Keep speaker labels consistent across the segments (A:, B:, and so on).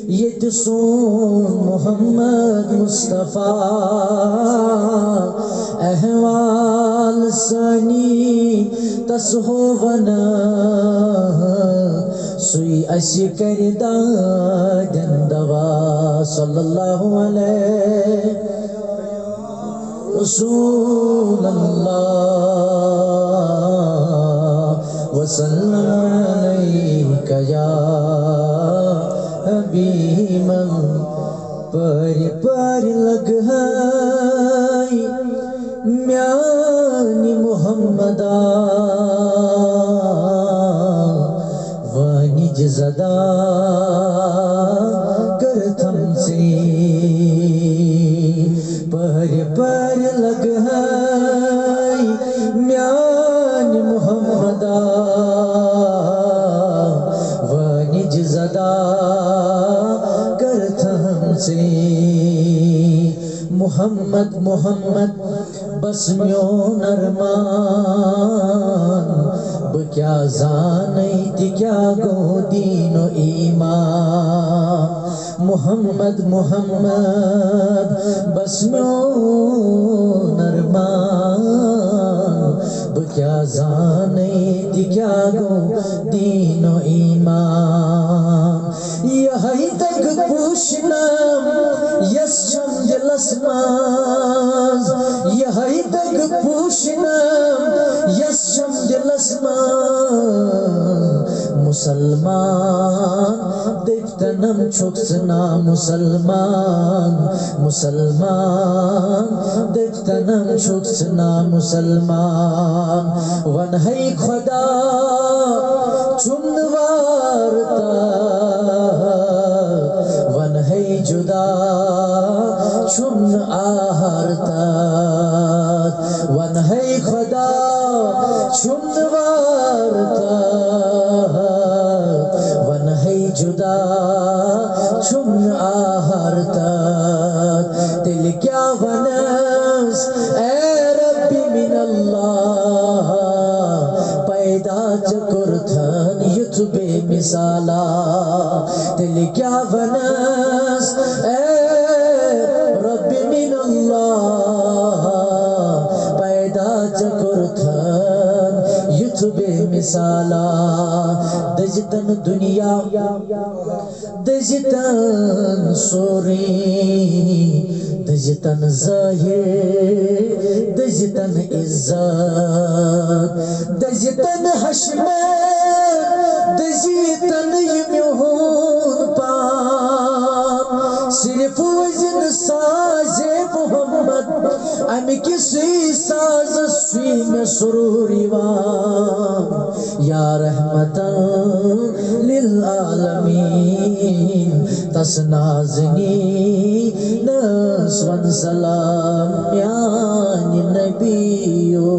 A: یتسون محمد مصطفیٰ احوال سانی تسہو ونا سوی اسی کردادن دوا صلی اللہ علیہ رسول اللہ وسلم علیک یا حبیب پر لگ ہے میانی محمدہ وانج زدہ کرتھم سے پر لگ ہے میانی محمدہ وانج زدہ سے محمد محمد بس میون ارمان بکیا زانی تی کیا گو دین و ایمان محمد محمد بس میون ارمان بکیا زانی تی کیا گو دین و ایمان یہی تک پوشنم یس چم دلس ماز یہی تک پوشنم یس چم دلس ماز مسلمان دیکھتنم چھکسنا مسلمان مسلمان دیکھتنم چھکسنا مسلمان ونہی خدا چنوارتا ونہی جدا چن آہارتا ونہی خدا چنوارتا ونہی جدا چن آہارتا دل کیا ونس اے ربی من اللہ پیدا چکرتھن یت بے مثالا دل کیا ونس اے رب من اللہ پیدا چکرتھن یت بے مثالا دجتن دنیا دجتن سوری دجتن ظاہر دجتن عزت دجتن حشمت دجتن یمیون پاک صرف وزن ساز محمد امی کسی ساز سوی میں سروری وان یا رحمتا للعالمین تسنازنی نسون سلام میانی نبیو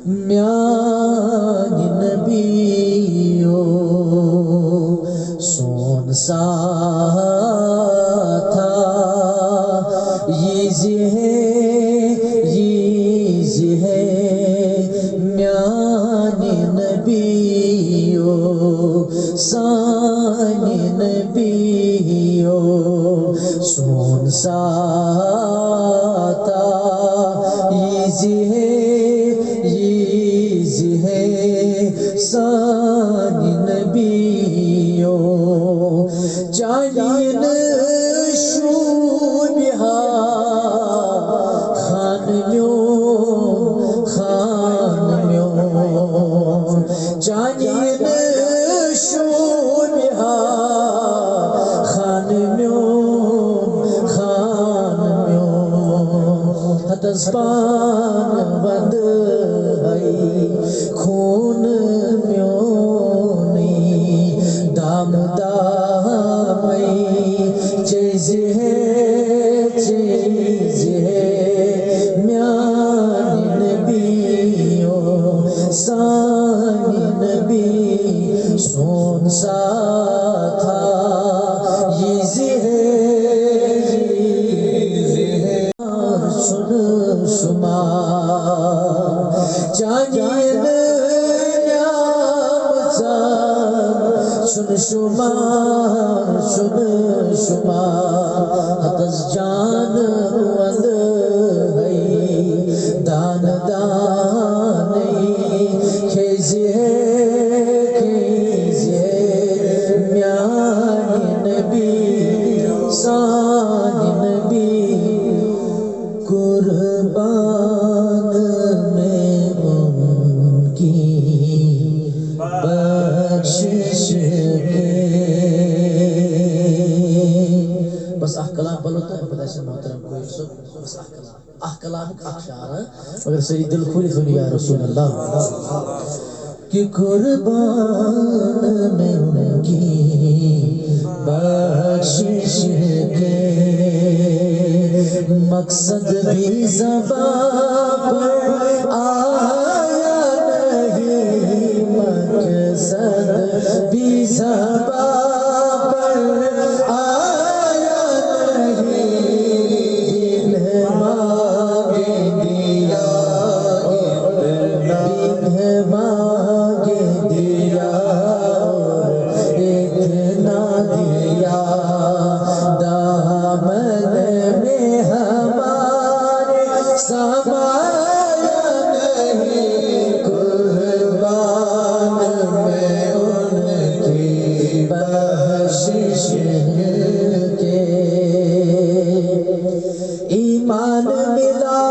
A: میانی نبیو سون ساتھا یہ ہے میانی نبیو سانی نبیو سون ساتھا یہ ہے سانی نبیو چانین شوبیہا خان میون چانین شوبیہا خان میون حتسپان بند ہے خون میونی دام دامی چیز ہے میانی نبیو سانی نبی سون ساتھا یہ ہے شمار جانین شن شمار حتس جان وند ہے دان دانی کھیزیے میانی نبی سانی نبی قربان میں ان کی بخشش کے بس کلام بولو تو پتہ ہے محترم کوئی سو بس کلام شعر مگر سری دل کھولی کھولی یا رسول اللہ کہ قربان میں ان کی بخشش کے مقصد بھی زبان پر آیا نہیں مقصد بھی زبان پر آیا نہیں دل مانگے دیا دل مانگے دیا اتنا دیا دامن میں ہمارے سمایا نہیں قربان میں ان کی بخشش کے ایمان ملا